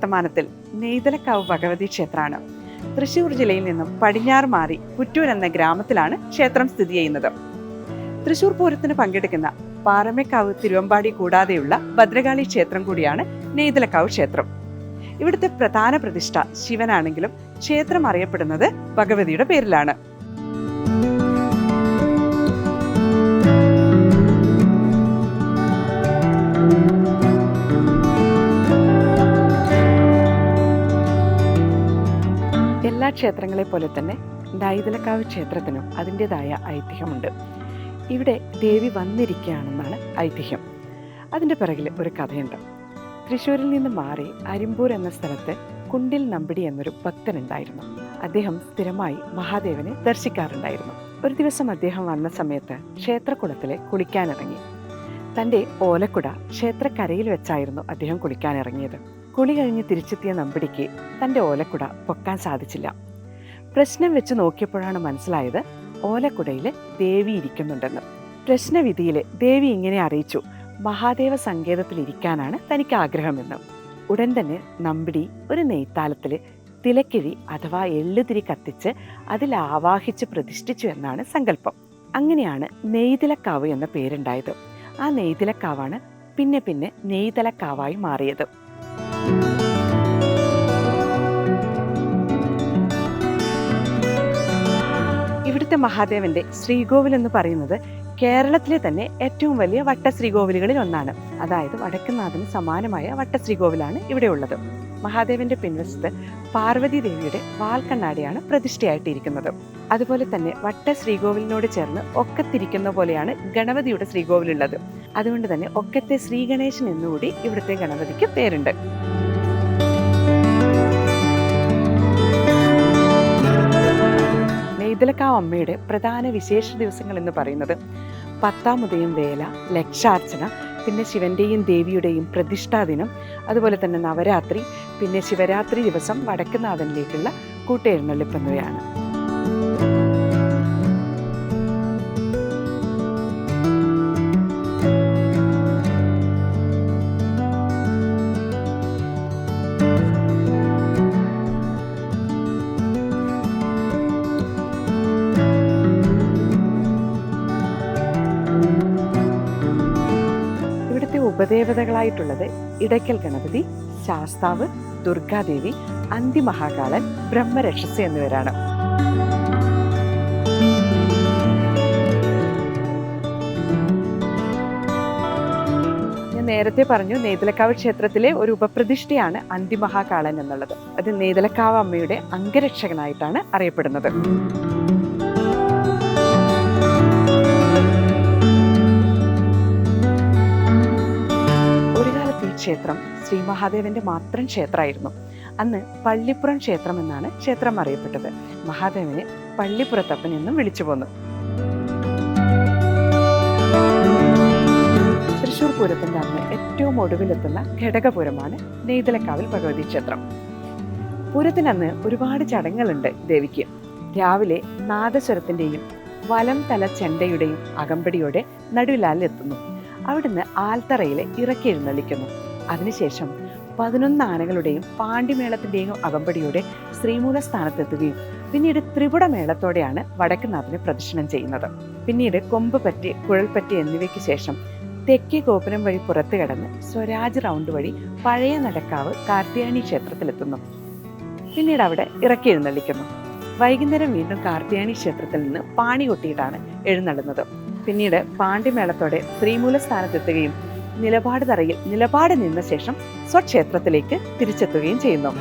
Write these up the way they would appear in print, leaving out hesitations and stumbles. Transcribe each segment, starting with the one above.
വർത്തമാനത്തിൽ നെയ്തലക്കാവ് ഭഗവതി ക്ഷേത്രമാണ്. തൃശ്ശൂർ ജില്ലയിൽ നിന്നും പടിഞ്ഞാറ് മാറി പുറ്റൂർ എന്ന ഗ്രാമത്തിലാണ് ക്ഷേത്രം സ്ഥിതി ചെയ്യുന്നത്. തൃശ്ശൂർ പൂരത്തിന് പങ്കെടുക്കുന്ന പാറമേക്കാവ്, തിരുവമ്പാടി കൂടാതെയുള്ള ഭദ്രകാളി ക്ഷേത്രം കൂടിയാണ് നെയ്തലക്കാവ് ക്ഷേത്രം. ഇവിടുത്തെ പ്രധാന പ്രതിഷ്ഠ ശിവനാണെങ്കിലും ക്ഷേത്രം അറിയപ്പെടുന്നത് ഭഗവതിയുടെ പേരിലാണ്. എല്ലാ ക്ഷേത്രങ്ങളെ പോലെ തന്നെ നെയ്തലക്കാവ് ക്ഷേത്രത്തിനും അതിൻ്റെതായ ഐതിഹ്യമുണ്ട്. ഇവിടെ ദേവി വന്നിരിക്കുകയാണെന്നാണ് ഐതിഹ്യം. അതിൻ്റെ പിറകിൽ ഒരു കഥയുണ്ട്. തൃശ്ശൂരിൽ നിന്ന് മാറി അരിമ്പൂർ എന്ന സ്ഥലത്ത് കുണ്ടിൽ നമ്പിടി എന്നൊരു ഭക്തനുണ്ടായിരുന്നു. അദ്ദേഹം സ്ഥിരമായി മഹാദേവനെ ദർശിക്കാറുണ്ടായിരുന്നു. ഒരു ദിവസം അദ്ദേഹം വന്ന സമയത്ത് ക്ഷേത്രക്കുളത്തിലെ കുളിക്കാനിറങ്ങി. തൻ്റെ ഓലക്കുട ക്ഷേത്രക്കരയിൽ വെച്ചായിരുന്നു അദ്ദേഹം കുളിക്കാനിറങ്ങിയത്. കുളി കഴിഞ്ഞ് തിരിച്ചെത്തിയ നമ്പിടിക്ക് തൻ്റെ ഓലക്കുട പൊക്കാൻ സാധിച്ചില്ല. പ്രശ്നം വെച്ച് നോക്കിയപ്പോഴാണ് മനസ്സിലായത് ഓലക്കുടയിൽ ദേവി ഇരിക്കുന്നുണ്ടെന്ന്. പ്രശ്നവിധിയിൽ ദേവി ഇങ്ങനെ അറിയിച്ചു, മഹാദേവ സങ്കേതത്തിലിരിക്കാനാണ് തനിക്ക് ആഗ്രഹമെന്ന്. ഉടൻ തന്നെ നമ്പിടി ഒരു നെയ്ത്താലത്തിൽ തിലക്കിഴി അഥവാ എള്ളുതിരി കത്തിച്ച് അതിൽ ആവാഹിച്ച് പ്രതിഷ്ഠിച്ചു എന്നാണ് സങ്കല്പം. അങ്ങനെയാണ് നെയ്തലക്കാവ് എന്ന പേരുണ്ടായത്. ആ നെയ്തലക്കാവാണ് പിന്നെ നെയ്തലക്കാവായി മാറിയത്. ഇവിടുത്തെ മഹാദേവന്റെ ശ്രീകോവിൽ എന്ന് പറയുന്നത് കേരളത്തിലെ തന്നെ ഏറ്റവും വലിയ വട്ടശ്രീകോവിലുകളിൽ ഒന്നാണ്. അതായത് വടക്കുംനാഥന് സമാനമായ വട്ടശ്രീകോവിലാണ് ഇവിടെ ഉള്ളത്. മഹാദേവന്റെ പിൻവശത്ത് പാർവതി ദേവിയുടെ വാൽക്കണ്ണാടിയാണ് പ്രതിഷ്ഠയായിട്ടിരിക്കുന്നത്. അതുപോലെ തന്നെ വട്ടശ്രീകോവിലിനോട് ചേർന്ന് ഒക്കത്തിരിക്കുന്ന പോലെയാണ് ഗണപതിയുടെ ശ്രീകോവിലുള്ളത്. അതുകൊണ്ട് തന്നെ ഒക്കത്തെ ശ്രീഗണേശൻ എന്നുകൂടി ഇവിടുത്തെ ഗണപതിക്ക് പേരുണ്ട്. നെയ്തലക്കാവ് അമ്മയുടെ പ്രധാന വിശേഷ ദിവസങ്ങൾ എന്ന് പറയുന്നത് 10-ാം ഉദയം വേല, ലക്ഷാർച്ചന, പിന്നെ ശിവന്റെയും ദേവിയുടെയും പ്രതിഷ്ഠാദിനം, അതുപോലെ തന്നെ നവരാത്രി, പിന്നെ ശിവരാത്രി ദിവസം വടക്കുംനാഥനിലേക്കുള്ള കൂട്ടെഴുന്നള്ളിപ്പ് എന്നിവയാണ്. ഉപദേവതകളായിട്ടുള്ളത് ഇടയ്ക്കൽ ഗണപതി, ശാസ്താവ്, ദുർഗാദേവി, അന്തിമഹാകാളൻ, ബ്രഹ്മരക്ഷസ് എന്നിവരാണ്. ഞാൻ നേരത്തെ പറഞ്ഞു, നെയ്തലക്കാവ് ക്ഷേത്രത്തിലെ ഒരു ഉപപ്രതിഷ്ഠയാണ് അന്തിമഹാകാളൻ എന്നുള്ളത്. അത് നെയ്തലക്കാവ് അമ്മയുടെ അംഗരക്ഷകനായിട്ടാണ് അറിയപ്പെടുന്നത്. ക്ഷേത്രം ശ്രീ മഹാദേവന്റെ മാത്രം ക്ഷേത്രമായിരുന്നു. അന്ന് പള്ളിപ്പുറം ക്ഷേത്രം എന്നാണ് ക്ഷേത്രം അറിയപ്പെട്ടത്. മഹാദേവനെ പള്ളിപ്പുറത്തപ്പൻ എന്നും വിളിച്ചു പോന്നു. തൃശ്ശൂർ പൂരത്തിന്റെ അന്ന് ഏറ്റവും ഒടുവിലെത്തുന്ന ഘടകപുരമാണ് നെയ്തലക്കാവിൽ ഭഗവതി ക്ഷേത്രം. പൂരത്തിനന്ന് ഒരുപാട് ചടങ്ങുകളുണ്ട് ദേവിക്ക്. രാവിലെ നാദസ്വരത്തിന്റെയും വലം തല ചെണ്ടയുടെയും അകമ്പടിയോടെ നടുവിലാലെത്തുന്നു. അവിടുന്ന് ആൽത്തറയിൽ ഇറക്കി എഴുന്നള്ളിക്കുന്നു. അതിനുശേഷം 11 ആനകളുടെയും പാണ്ടിമേളത്തിന്റെയും അകമ്പടിയോടെ ശ്രീമൂലസ്ഥാനത്തെത്തുകയും പിന്നീട് ത്രിപുടമേളത്തോടെയാണ് വടക്കുംനാഥനെ പ്രദക്ഷിണം ചെയ്യുന്നത്. പിന്നീട് കൊമ്പുപറ്റി, കുഴൽപ്പറ്റി എന്നിവയ്ക്ക് ശേഷം തെക്കേ ഗോപുരം വഴി പുറത്തു കടന്ന് സ്വരാജ് റൗണ്ട് വഴി പഴയ നടക്കാവ് കാർത്തിയാനി ക്ഷേത്രത്തിലെത്തുന്നു. പിന്നീട് അവിടെ ഇറക്കി എഴുന്നള്ളിക്കുന്നു. വൈകുന്നേരം വീണ്ടും കാർത്തിയാനി ക്ഷേത്രത്തിൽ നിന്ന് പാണി കൊട്ടിയിട്ടാണ് എഴുന്നള്ളുന്നത്. പിന്നീട് പാണ്ടിമേളത്തോടെ ശ്രീമൂലസ്ഥാനത്തെത്തുകയും നിലപാട് തറയിൽ നിലപാട് നിന്ന ശേഷം സ്വക്ഷേത്രത്തിലേക്ക് തിരിച്ചെത്തുകയും ചെയ്യുന്നു.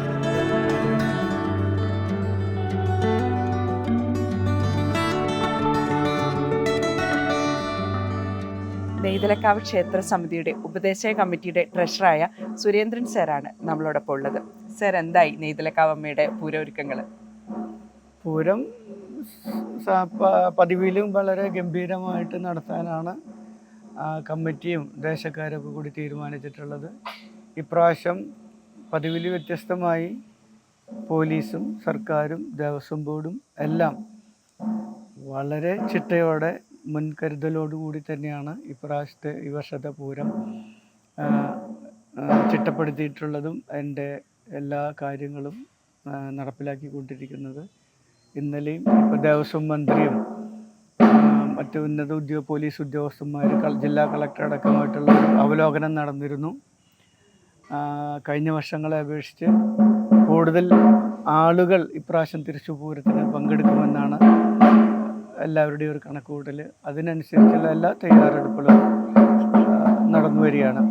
നെയ്തലക്കാവ് ക്ഷേത്ര സമിതിയുടെ ഉപദേശക കമ്മിറ്റിയുടെ ട്രഷറായ സുരേന്ദ്രൻ സാറാണ് നമ്മളോടൊപ്പം ഉള്ളത്. സാർ, എന്തായി നെയ്തലക്കാവ് അമ്മയുടെ പൂരൊരുക്കങ്ങൾ? പൂരം പതിവിലും വളരെ ഗംഭീരമായിട്ട് നടത്താനാണ് കമ്മിറ്റിയും ദേശക്കാരൊക്കെ കൂടി തീരുമാനിച്ചിട്ടുള്ളത്. ഇപ്രാവശ്യം പതിവിൽ വ്യത്യസ്തമായി പോലീസും സർക്കാരും ദേവസ്വം ബോർഡും എല്ലാം വളരെ ചിട്ടയോടെ മുൻകരുതലോടുകൂടി തന്നെയാണ് ഈ വർഷത്തെ പൂരം ചിട്ടപ്പെടുത്തിയിട്ടുള്ളതും അതിൻ്റെ എല്ലാ കാര്യങ്ങളും നടപ്പിലാക്കിക്കൊണ്ടിരിക്കുന്നത്. ഇന്നലെയും ഇപ്പോൾ ദേവസ്വം മന്ത്രിയും മറ്റ് ഉന്നത പോലീസ് ഉദ്യോഗസ്ഥന്മാർ, ജില്ലാ കളക്ടർ അടക്കമായിട്ടുള്ള ഒരു അവലോകനം നടന്നിരുന്നു. കഴിഞ്ഞ വർഷങ്ങളെ അപേക്ഷിച്ച് കൂടുതൽ ആളുകൾ ഇപ്രാവശ്യം തൃശ്ശൂർ പൂരത്തിന് പങ്കെടുക്കുമെന്നാണ് എല്ലാവരുടെയും ഒരു കണക്കുകൂട്ടൽ. അതിനനുസരിച്ചുള്ള എല്ലാ തയ്യാറെടുപ്പുകളും നടന്നു വരികയാണ്.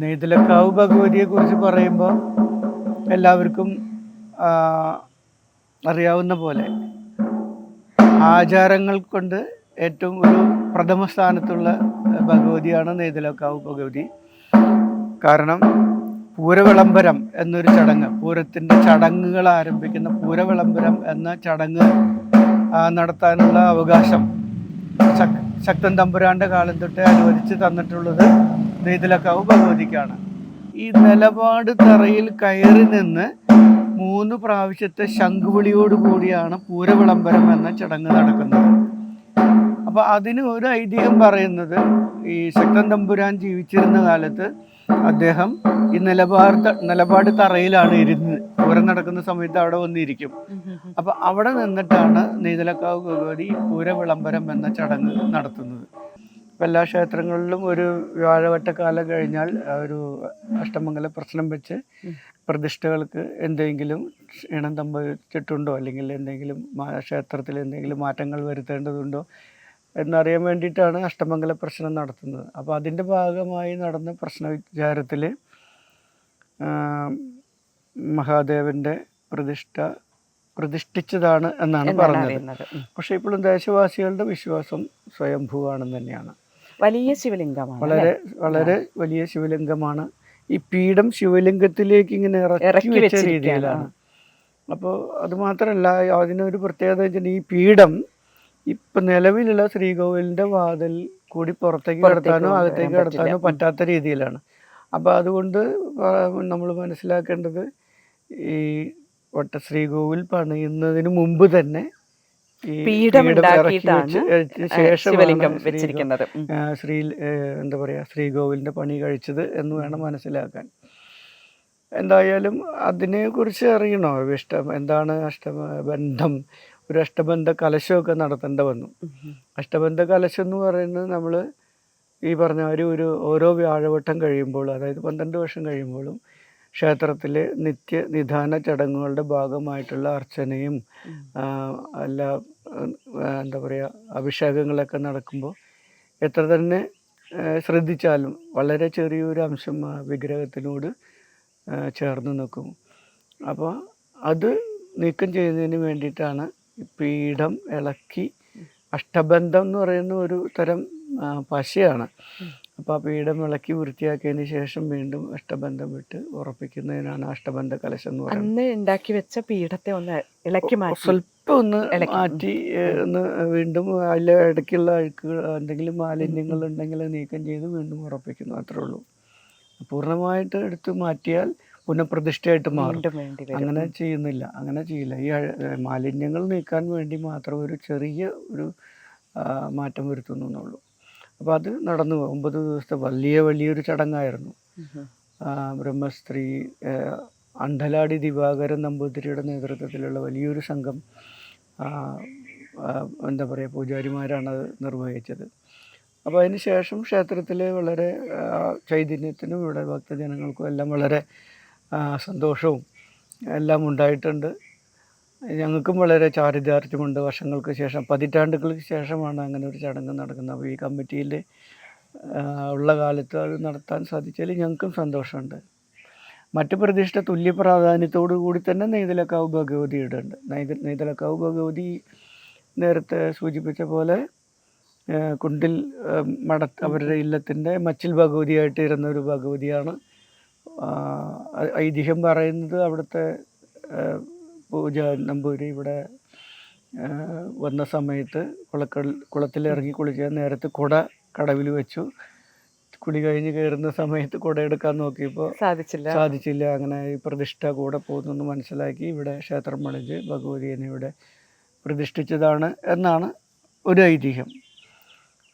നെയ്തലക്കാവ് ഭഗവതിയെക്കുറിച്ച് പറയുമ്പോൾ എല്ലാവർക്കും അറിയാവുന്ന പോലെ ആചാരങ്ങൾ കൊണ്ട് ഏറ്റവും ഒരു പ്രഥമ സ്ഥാനത്തുള്ള ഭഗവതിയാണ് നെയ്തലക്കാവ് ഭഗവതി. കാരണം പൂരവിളംബരം എന്നൊരു ചടങ്ങ്, പൂരത്തിൻ്റെ ചടങ്ങുകൾ ആരംഭിക്കുന്ന പൂരവിളംബരം എന്ന ചടങ്ങ് നടത്താനുള്ള അവകാശം ശക്തൻ തമ്പുരാൻ്റെ കാലം തൊട്ട് അനുവദിച്ച് തന്നിട്ടുള്ളത് നെയ്തലക്കാവ് ഭഗവതിക്കാണ്. ഈ നിലപാട് തറയിൽ കയറി നിന്ന് 3 പ്രാവശ്യത്തെ ശംഖുവിളിയോട് കൂടിയാണ് പൂരവിളംബരം എന്ന ചടങ്ങ് നടക്കുന്നത്. അപ്പോൾ അതിന് ഒരു ഐതിഹ്യം പറയുന്നത്, ഈ ശക്തൻ തമ്പുരാൻ ജീവിച്ചിരുന്ന കാലത്ത് അദ്ദേഹം ഈ നിലപാട് തറയിലാണ് ഇരുന്ന് പൂരം നടക്കുന്ന സമയത്ത് അവിടെ വന്നിരിക്കും. അപ്പോൾ അവിടെ നിന്നിട്ടാണ് നെയ്തലക്കാവ് ഭഗവതി പൂരവിളംബരം എന്ന ചടങ്ങ് നടത്തുന്നത്. ഇപ്പം എല്ലാ ക്ഷേത്രങ്ങളിലും ഒരു വ്യാഴവട്ടക്കാലം കഴിഞ്ഞാൽ ഒരു അഷ്ടമംഗല പ്രശ്നം വെച്ച് പ്രതിഷ്ഠകൾക്ക് എന്തെങ്കിലും ക്ഷീണം സംഭവിച്ചിട്ടുണ്ടോ, അല്ലെങ്കിൽ എന്തെങ്കിലും ക്ഷേത്രത്തിൽ എന്തെങ്കിലും മാറ്റങ്ങൾ വരുത്തേണ്ടതുണ്ടോ എന്നറിയാൻ വേണ്ടിയിട്ടാണ് അഷ്ടമംഗല പ്രശ്നം നടത്തുന്നത്. അപ്പോൾ അതിൻ്റെ ഭാഗമായി നടന്ന പ്രശ്ന വിചാരത്തിൽ മഹാദേവൻ്റെ പ്രതിഷ്ഠിച്ചതാണ് എന്നാണ് പറഞ്ഞത്. പക്ഷേ ഇപ്പോഴും ദേശവാസികളുടെ വിശ്വാസം സ്വയംഭൂവാണെന്ന് തന്നെയാണ്. വലിയ ശിവലിംഗമാണ്, വളരെ വലിയ ശിവലിംഗമാണ്. ഈ പീഠം ശിവലിംഗത്തിലേക്ക് ഇങ്ങനെ ഇറക്കി വെച്ച രീതിയിലാണ്. അപ്പോൾ അതുമാത്രമല്ല, അതിനൊരു പ്രത്യേകത വെച്ചാൽ ഈ പീഠം ഇപ്പം നിലവിലുള്ള ശ്രീകോവിലിൻ്റെ വാതിൽ കൂടി പുറത്തേക്ക് കിടത്താനോ അകത്തേക്ക് കിടത്താനോ പറ്റാത്ത രീതിയിലാണ്. അപ്പോൾ അതുകൊണ്ട് നമ്മൾ മനസ്സിലാക്കേണ്ടത്, ഈ ശ്രീകോവിൽ പണിയുന്നതിന് മുമ്പ് തന്നെ ഈ പീഠം ശേഷമാണ് എന്താ പറയുക ശ്രീകോവിലിൻ്റെ പണി കഴിച്ചത് എന്ന് വേണം മനസ്സിലാക്കാൻ. എന്തായാലും അതിനെക്കുറിച്ച് അറിയണോ, എന്താണ് അഷ്ടബന്ധം, ഒരു അഷ്ടബന്ധ കലശമൊക്കെ നടത്തേണ്ട വന്നു. അഷ്ടബന്ധ കലശം എന്ന് പറയുന്നത് നമ്മൾ ഈ പറഞ്ഞ ഒരു ഓരോ വ്യാഴവട്ടം കഴിയുമ്പോൾ, അതായത് 12 വർഷം കഴിയുമ്പോഴും ക്ഷേത്രത്തിലെ നിധാന ചടങ്ങുകളുടെ ഭാഗമായിട്ടുള്ള അർച്ചനയും എന്താ പറയുക അഭിഷേകങ്ങളൊക്കെ നടക്കുമ്പോൾ എത്ര തന്നെ ശ്രദ്ധിച്ചാലും വളരെ ചെറിയൊരു അംശം വിഗ്രഹത്തിനോട് ചേർന്ന് നിൽക്കും. അപ്പോൾ അത് നീക്കം ചെയ്യുന്നതിന് വേണ്ടിയിട്ടാണ് പീഠം ഇളക്കി, അഷ്ടബന്ധം എന്ന് പറയുന്ന ഒരു തരം പശയാണ്. അപ്പോൾ ആ പീഠം ഇളക്കി വൃത്തിയാക്കിയതിന് ശേഷം വീണ്ടും അഷ്ടബന്ധം വിട്ട് ഉറപ്പിക്കുന്നതിനാണ് അഷ്ടബന്ധ കലശം എന്ന് പറയുന്നത്. അന്ന് ഉണ്ടാക്കി വെച്ച പീഠത്തെ ഒന്ന് ഇളക്കി മാറ്റി, സ്വല്പം ഒന്ന് മാറ്റി ഒന്ന് വീണ്ടും അതിലെ ഇടയ്ക്കുള്ള അഴുക്കുകൾ എന്തെങ്കിലും മാലിന്യങ്ങൾ ഉണ്ടെങ്കിൽ നീക്കം ചെയ്ത് വീണ്ടും ഉറപ്പിക്കുന്നു, അത്രേ ഉള്ളൂ. പൂർണ്ണമായിട്ട് എടുത്ത് മാറ്റിയാൽ പുനഃപ്രതിഷ്ഠയായിട്ട് മാറും. അങ്ങനെ ചെയ്യുന്നില്ല, അങ്ങനെ ചെയ്യില്ല. ഈ മാലിന്യങ്ങൾ നീക്കാൻ വേണ്ടി മാത്രം ഒരു ചെറിയ ഒരു മാറ്റം വരുത്തുന്നു എന്നുള്ളൂ. അപ്പോൾ അത് നടന്നു 9 ദിവസത്തെ വലിയൊരു ചടങ്ങായിരുന്നു. ബ്രഹ്മശ്രീ അണ്ഡലാടി ദിവാകരൻ നമ്പൂതിരിയുടെ നേതൃത്വത്തിലുള്ള വലിയൊരു സംഘം എന്താ പറയുക പൂജാരിമാരാണ് അത് നിർവഹിച്ചത്. അപ്പോൾ അതിന് ശേഷം ക്ഷേത്രത്തിൽ വളരെ ചൈതന്യത്തിനും ഇവിടെ ഭക്തജനങ്ങൾക്കും എല്ലാം വളരെ സന്തോഷവും എല്ലാം ഉണ്ടായിട്ടുണ്ട്. ഞങ്ങൾക്കും വളരെ ചാരിതാർത്ഥ്യമുണ്ട്. വർഷങ്ങൾക്ക് ശേഷം, പതിറ്റാണ്ടുകൾക്ക് ശേഷമാണ് അങ്ങനെ ഒരു ചടങ്ങ് നടക്കുന്നത്. അപ്പോൾ ഈ കമ്മിറ്റിയിൽ ഉള്ള കാലത്ത് അത് നടത്താൻ സാധിച്ചാൽ ഞങ്ങൾക്കും സന്തോഷമുണ്ട്. മറ്റ് പ്രതിഷ്ഠ തുല്യ പ്രാധാന്യത്തോടു കൂടി തന്നെ നെയ്തലക്കാവ് ഭഗവതിയുടെ ഉണ്ട്. നെയ്തലക്കാവ് ഭഗവതി നേരത്തെ സൂചിപ്പിച്ച പോലെ കുണ്ടിൽ അവരുടെ ഇല്ലത്തിൻ്റെ മച്ചിൽ ഭഗവതിയായിട്ട് ഇരുന്ന ഒരു ഭഗവതിയാണ്. ഐതിഹ്യം പറയുന്നത് അവിടുത്തെ പൂജ നമ്പൂരി ഇവിടെ വന്ന സമയത്ത് കുളത്തിലിറങ്ങി കുളിക്കാൻ നേരത്ത് കുട കടവിൽ വെച്ചു. കുളി കഴിഞ്ഞ് കയറുന്ന സമയത്ത് കുട എടുക്കാൻ നോക്കിയപ്പോൾ സാധിച്ചില്ല. അങ്ങനെ ഈ പ്രതിഷ്ഠ കൂടെ പോകുന്നെന്ന് മനസ്സിലാക്കി ഇവിടെ ക്ഷേത്രം പണിഞ്ഞ് ഭഗവതിയെ ഇവിടെ പ്രതിഷ്ഠിച്ചതാണ് എന്നാണ് ഒരു ഐതിഹ്യം.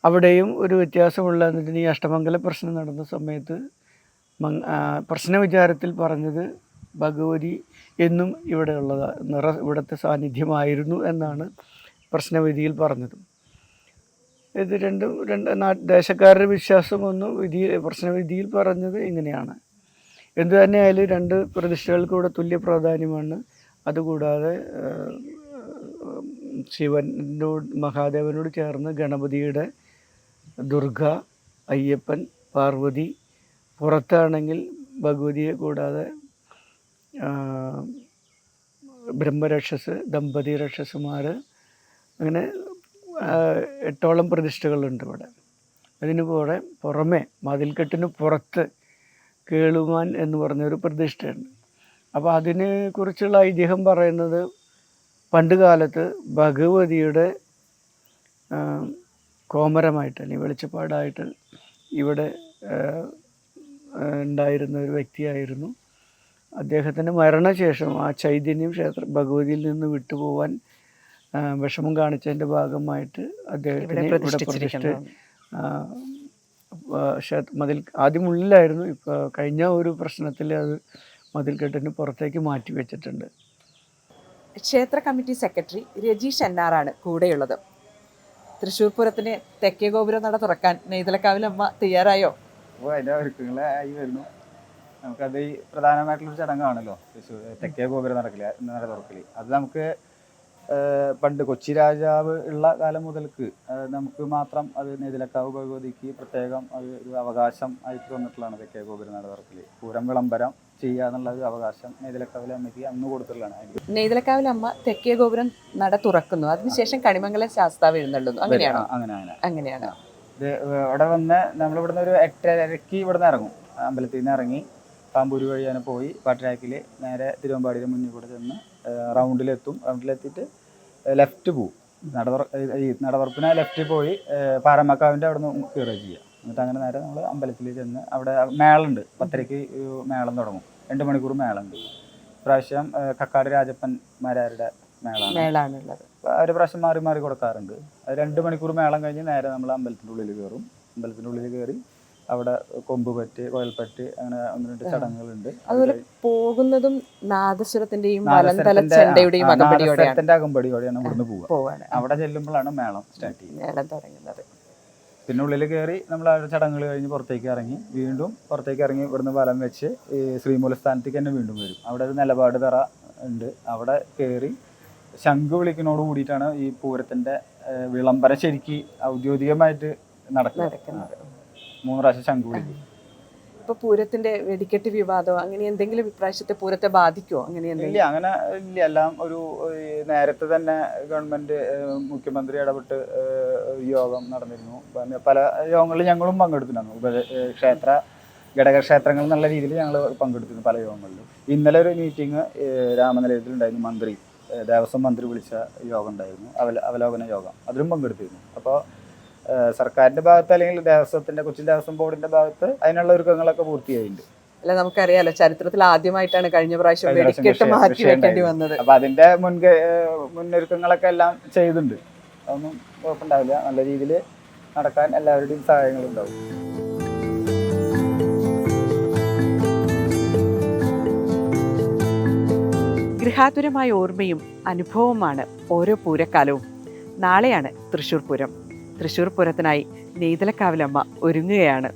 അവിടെയും ഒരു വ്യത്യാസമുള്ള, ഈ അഷ്ടമംഗല പ്രശ്നം നടന്ന സമയത്ത് പ്രശ്നവിചാരത്തിൽ പറഞ്ഞത് ഭഗവതി എന്നും ഇവിടെ ഉള്ളതാണ്, ഇവിടുത്തെ സാന്നിധ്യമായിരുന്നു എന്നാണ് പ്രശ്നവിധിയിൽ പറഞ്ഞത്. ഇത് രണ്ട് ദേശക്കാരുടെ വിശ്വാസം ഒന്ന് പ്രശ്നവിധിയിൽ പറഞ്ഞത് ഇങ്ങനെയാണ്. എന്തു തന്നെയായാലും രണ്ട് പ്രതിഷ്ഠകൾക്കൂടെ തുല്യ പ്രാധാന്യമാണ്. അതുകൂടാതെ ശിവനോട് മഹാദേവനോട് ചേർന്ന് ഗണപതിയുടെ, ദുർഗ, അയ്യപ്പൻ, പാർവതി, പുറത്താണെങ്കിൽ ഭഗവതിയെ കൂടാതെ ബ്രഹ്മരക്ഷസ്, ദമ്പതി രക്ഷസുമാർ, അങ്ങനെ 8ഓളം പ്രതിഷ്ഠകളുണ്ട് ഇവിടെ. അതിന് പുറമെ മതിൽക്കെട്ടിന് പുറത്ത് കേളുമാൻ എന്ന് പറഞ്ഞൊരു പ്രതിഷ്ഠയുണ്ട്. അപ്പോൾ അതിനെക്കുറിച്ചുള്ള ഐതിഹ്യം പറയുന്നത് പണ്ട് കാലത്ത് ഭഗവതിയുടെ കോമരമായിട്ട് അല്ലെങ്കിൽ വെളിച്ചപ്പാടായിട്ട് ഇവിടെ ഉണ്ടായിരുന്ന ഒരു വ്യക്തിയായിരുന്നു. അദ്ദേഹത്തിൻ്റെ മരണശേഷം ആ ചൈതന്യം ഭഗവതിയിൽ നിന്ന് വിട്ടുപോകാൻ വിഷമം കാണിച്ചതിൻ്റെ ഭാഗമായിട്ട് അദ്ദേഹത്തിനെ ഇവിടെ പ്രതിഷ്ഠ ആദ്യം ഉള്ളിലായിരുന്നു. ഇപ്പോൾ കഴിഞ്ഞ ഒരു പ്രശ്നത്തിൽ അത് മതിൽക്കെട്ടിന് പുറത്തേക്ക് മാറ്റി വെച്ചിട്ടുണ്ട്. ക്ഷേത്ര കമ്മിറ്റി സെക്രട്ടറി രജീഷ് എന്നാറാണ് കൂടെയുള്ളത്. തൃശ്ശൂർ പൂരത്തിന് തെക്കേ ഗോപുരം നട തുറക്കാൻ നെയ്തലക്കാവിലമ്മ തയ്യാറായോ? അപ്പോൾ അതിൻ്റെ ഒരുക്കങ്ങളായി വരുന്നു. നമുക്കത് പ്രധാനമായിട്ടുള്ളൊരു ചടങ്ങാണല്ലോ തൃശ്ശൂർ തെക്കേ ഗോപുരം നട തുറക്കൽ. അത് നമുക്ക് പണ്ട് കൊച്ചി രാജാവ് ഉള്ള കാലം മുതൽക്ക് നമുക്ക് മാത്രം അത് നെയ്തലക്കാവ് ഭഗവതിക്ക് പ്രത്യേകം അത് ഒരു അവകാശം ആയിട്ട് തന്നിട്ടുള്ളതാണ് തെക്കേ ഗോപുരം നട തുറക്കൽ. പൂരം വിളംബരം ചെയ്യുക എന്നുള്ള ഒരു അവകാശം നെയ്തലക്കാവിലെ അമ്മയ്ക്ക് അന്ന് കൊടുത്തിട്ടുള്ളതാണ്. നെയ്തലക്കാവിലെ അമ്മ തെക്കേ ഗോപുരം നട തുറക്കുന്നു, അതിനുശേഷം കണിമംഗലം ശാസ്താവ് എഴുന്നള്ളുന്നു, അങ്ങനെയാണോ? അങ്ങനെയാണ്. ഇത് ഇവിടെ വന്ന് നമ്മളിവിടുന്ന് ഒരു 8:30 ഇവിടുന്ന് ഇറങ്ങും. അമ്പലത്തിൽ നിന്ന് ഇറങ്ങി പാമ്പൂര് വഴി അങ്ങനെ പോയി പാട്ടരാക്കിൽ നേരെ തിരുവമ്പാടിയുടെ മുന്നിൽ കൂടെ ചെന്ന് റൗണ്ടിലെത്തിയിട്ട് ലെഫ്റ്റ് പോവും. നടതുറപ്പിന് ലെഫ്റ്റ് പോയി പാറമക്കാവിൻ്റെ അവിടെ നിന്ന് കയറുക ചെയ്യുക. എന്നിട്ട് അങ്ങനെ നേരെ നമ്മൾ അമ്പലത്തിൽ ചെന്ന് അവിടെ മേളുണ്ട്. 10:30 മേളം തുടങ്ങും. 2 മണിക്കൂർ മേളുണ്ട്. ഇപ്രാവശ്യം കക്കാട് രാജപ്പന്മാരുടെ മേളാണുള്ളത്. ഒരു പ്രാവശ്യം മാറി മാറി കൊടുക്കാറുണ്ട്. അത് 2 മണിക്കൂർ മേളം കഴിഞ്ഞ് നേരെ നമ്മൾ അമ്പലത്തിൻ്റെ ഉള്ളിൽ കയറും. അമ്പലത്തിൻ്റെ ഉള്ളിൽ കയറി അവിടെ കൊമ്പ് പറ്റ്, കോയൽപ്പറ്റ്, അങ്ങനെ 1-2 ചടങ്ങുകളുണ്ട്. അതുപോലെ പോകുന്നതും നാദസ്വരത്തിന്റെയും അകമ്പടിയോടെയാണ് ഇവിടുന്ന് പോവുക. അവിടെ ചെല്ലുമ്പോഴാണ് മേളം സ്റ്റാർട്ട് ചെയ്യുന്നത്. പിന്നെ ഉള്ളിൽ കയറി നമ്മൾ ആ ചടങ്ങുകൾ കഴിഞ്ഞ് പുറത്തേക്ക് ഇറങ്ങി ഇവിടുന്ന് വലം വെച്ച് ഈ ശ്രീമൂലസ്ഥാനത്തേക്ക് തന്നെ വീണ്ടും വരും. അവിടെ ഒരു നിലപാട് തറ ഉണ്ട്. അവിടെ കയറി ശംഖ് വിളിക്കുന്നതോട് കൂടിയിട്ടാണ് ഈ പൂരത്തിൻ്റെ വിളംബരം ശരിക്ക് ഔദ്യോഗികമായിട്ട് നടക്കുന്നത്. 3 പ്രാവശ്യം ശംഖ് വിളിക്കും. ഇപ്പൊ പൂരത്തിന്റെ വെടിക്കെട്ട് വിവാദം അങ്ങനെ എന്തെങ്കിലും ഇപ്രാവശ്യത്തെ പൂരത്തെ ബാധിക്കുമോ? അങ്ങനെ ഇല്ല. എല്ലാം ഒരു നേരത്തെ തന്നെ ഗവൺമെന്റ് മുഖ്യമന്ത്രി ഇടപെട്ട് യോഗം നടന്നിരുന്നു. പല യോഗങ്ങളിൽ ഞങ്ങളും പങ്കെടുത്തിരുന്നു. ഘടകക്ഷേത്രങ്ങൾ എന്നുള്ള രീതിയിൽ ഞങ്ങൾ പങ്കെടുത്തിരുന്നു പല യോഗങ്ങളിലും. ഇന്നലെ ഒരു മീറ്റിംഗ് രാമനിലയത്തിലുണ്ടായിരുന്നു. മന്ത്രി, ദേവസ്വം മന്ത്രി വിളിച്ച യോഗം ഉണ്ടായിരുന്നു, അവലോകന യോഗം. അതിലും പങ്കെടുത്തിരുന്നു. അപ്പോൾ സർക്കാരിന്റെ ഭാഗത്ത് അല്ലെങ്കിൽ കൊച്ചിൻ ദേവസ്വം ബോർഡിന്റെ ഭാഗത്ത് അതിനുള്ള ഒരുക്കങ്ങളൊക്കെ പൂർത്തിയായിട്ടുണ്ട്. അല്ല, നമുക്കറിയാലോ ചരിത്രത്തിൽ ആദ്യമായിട്ടാണ് കഴിഞ്ഞ പ്രാവശ്യം വെടിക്കെട്ട് മാറ്റി വെക്കേണ്ടി വന്നത്. അപ്പൊ അതിന്റെ മുന്നൊരുക്കങ്ങളൊക്കെ എല്ലാം ചെയ്തിട്ടുണ്ട്. അതൊന്നും കുഴപ്പമുണ്ടാവില്ല. നല്ല രീതിയിൽ നടക്കാൻ എല്ലാവരുടെയും സഹായങ്ങളുണ്ടാവും. ഗൃഹാതുരമായ ഓർമ്മയും അനുഭവവുമാണ് ഓരോ പൂരക്കാലവും. നാളെയാണ് തൃശ്ശൂർ പൂരം. തൃശ്ശൂർ പൂരത്തിനായി നെയ്തലക്കാവിലമ്മ ഒരുങ്ങുകയാണ്.